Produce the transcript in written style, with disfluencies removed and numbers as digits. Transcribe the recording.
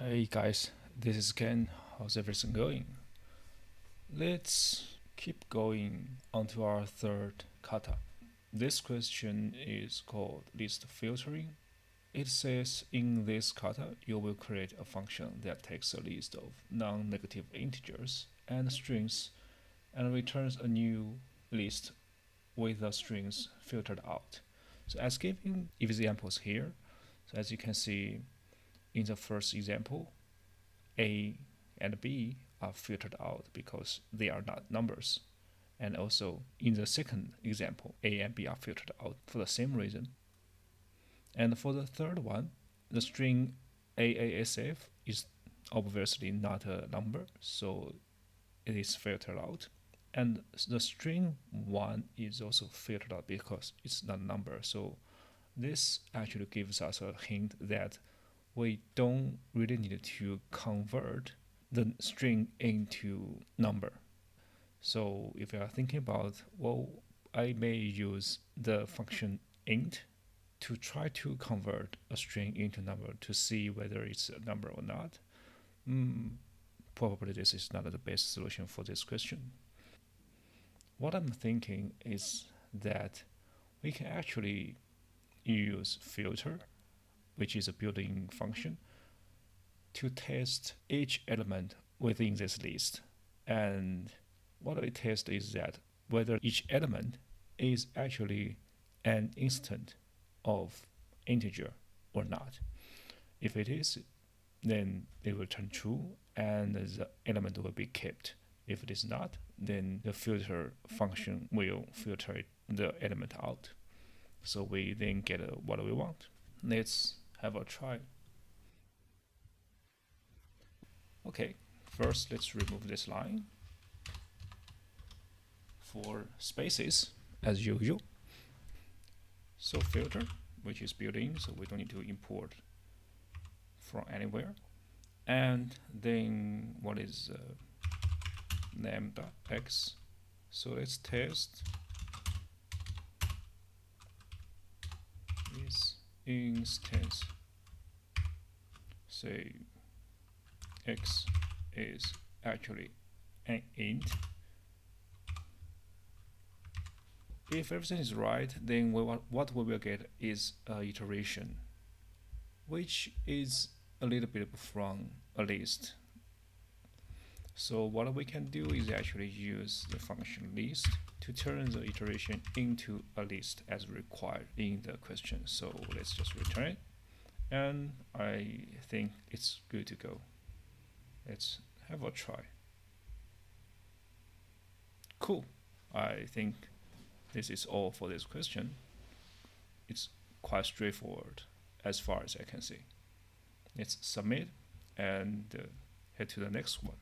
Hey guys, this is Ken. How's everything going? Let's keep going onto our third kata. This question is called list filtering. It says in this kata, you will create a function that takes a list of non-negative integers and strings and returns a new list with the strings filtered out. So as given examples here, so as you can see in the first example, A and B are filtered out because they are not numbers. And also in the second example, A and B are filtered out for the same reason. And for the third one, the string AASF is obviously not a number, so it is filtered out. And the string 1 is also filtered out because it's not a number. So this actually gives us a hint that we don't really need to convert the string into number. So if you are thinking about, well, I may use the function int to try to convert a string into number to see whether it's a number or not. Probably this is not the best solution for this question. What I'm thinking is that we can actually use filter, which is a built-in function, to test each element within this list. And what we test is that whether each element is actually an instant of integer or not. If it is, then it will turn true and the element will be kept. If it is not, then the filter function will filter the element out. So we then get what we want. Let's have a try. Okay, first let's remove this line. For spaces, as usual. So filter, which is built in, so we don't need to import from anywhere. And then what is name.x? So let's test this instance. Say x is actually an int. If everything is right, then what we will get is an iteration, which is a little bit from a list. So what we can do is actually use the function list to turn the iteration into a list as required in the question. So let's just return it. And I think it's good to go. Let's have a try. Cool. I think this is all for this question. It's quite straightforward as far as I can see. Let's submit and head to the next one.